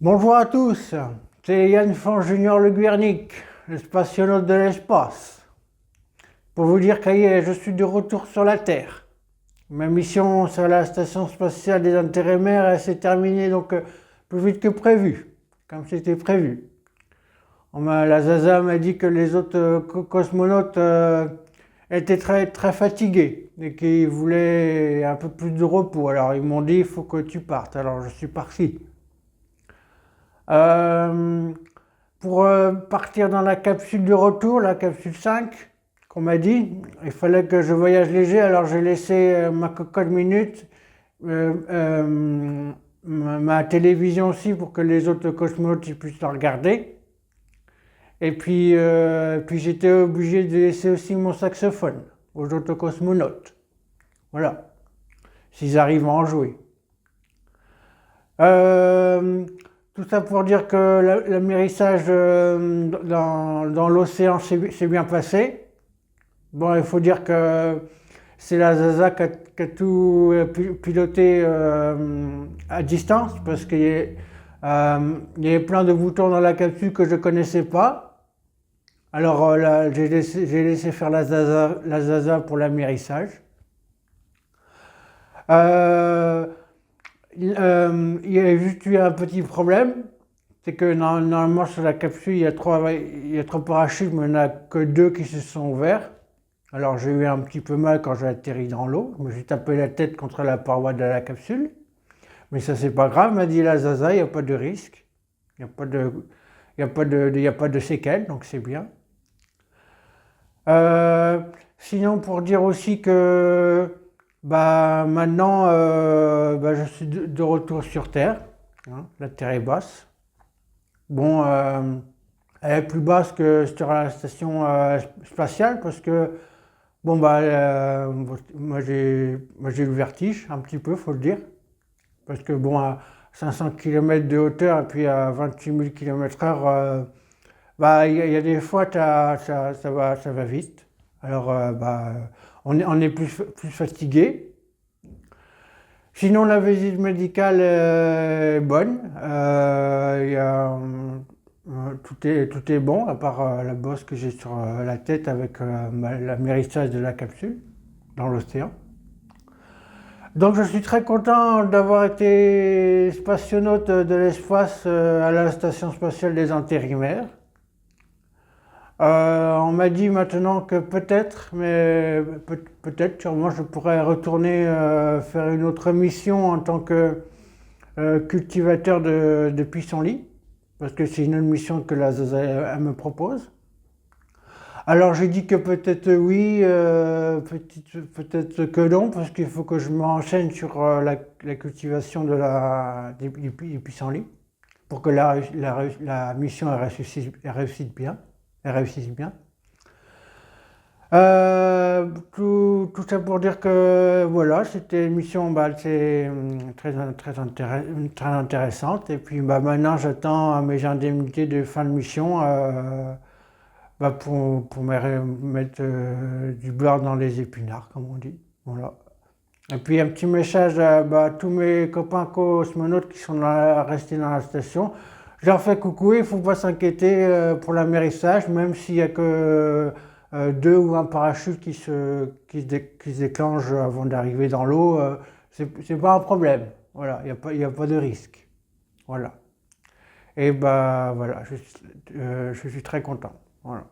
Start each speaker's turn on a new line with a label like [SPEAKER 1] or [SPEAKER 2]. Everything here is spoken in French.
[SPEAKER 1] Bonjour à tous, c'est Yann Fan Junior Le Guernic, le spationaute de l'espace. Pour vous dire que je suis de retour sur la Terre. Ma mission sur la station spatiale des intérimaires, elle s'est terminée donc plus vite que prévu, comme c'était prévu. La ZAZA m'a dit que les autres cosmonautes étaient très fatigués et qu'ils voulaient un peu plus de repos. Alors ils m'ont dit il faut que tu partes. Alors je suis parti. Euh, pour partir dans la capsule de retour, la capsule 5, qu'on m'a dit, il fallait que je voyage léger, alors j'ai laissé ma cocotte minute, ma télévision aussi pour que les autres cosmonautes puissent la regarder. Et puis j'étais obligé de laisser aussi mon saxophone aux autres cosmonautes. Voilà, s'ils arrivent à en jouer. Euh, Tout ça pour dire que l'amérissage dans l'océan s'est bien passé. Bon, il faut dire que c'est la ZAZA qui a tout piloté à distance parce qu'il y avait plein de boutons dans la capsule que je ne connaissais pas. Alors j'ai laissé faire la ZAZA pour l'amérissage. Il y a juste eu un petit problème, c'est que normalement sur la capsule il y a trois parachutes, mais il n'y en a que deux qui se sont ouverts. Alors j'ai eu un petit peu mal quand j'ai atterri dans l'eau, je me suis tapé la tête contre la paroi de la capsule, mais ça c'est pas grave, m'a dit la ZAZA, il n'y a pas de risque, il y a pas de séquelles, donc c'est bien. Sinon pour dire aussi que maintenant, je suis de retour sur Terre. Hein, la Terre est basse. Bon, elle est plus basse que sur la station spatiale parce que, moi j'ai le vertige un petit peu, faut le dire. Parce que, bon, à 500 km de hauteur et puis à 28 000 km/h, il y a des fois, ça va vite. Alors, on est plus fatigué. Sinon, la visite médicale est bonne. Tout est bon, à part la bosse que j'ai sur la tête avec l'amérissage de la capsule dans l'océan. Donc, je suis très content d'avoir été spationaute de l'espace à la Station spatiale des intérimaires. On m'a dit maintenant que peut-être, mais peut-être, sûrement, je pourrais retourner faire une autre mission en tant que cultivateur de pissenlits, parce que c'est une autre mission que la ZAZA elle me propose. Alors j'ai dit que peut-être oui, peut-être que non, parce qu'il faut que je m'enchaîne sur la cultivation des pissenlits, pour que la mission elle réussisse bien. Elle réussisse bien. Tout ça pour dire que voilà, c'était une mission c'est très intéressante. Et puis maintenant, j'attends mes indemnités de fin de mission pour mettre du beurre dans les épinards, comme on dit. Voilà. Et puis un petit message à tous mes copains cosmonautes qui sont restés dans la station. Je leur fais coucou, il ne faut pas s'inquiéter pour l'amérissage, même s'il n'y a que deux ou un parachute qui se déclenche avant d'arriver dans l'eau, c'est pas un problème. Voilà, il y a pas de risque. Voilà. Et voilà, je suis très content. Voilà.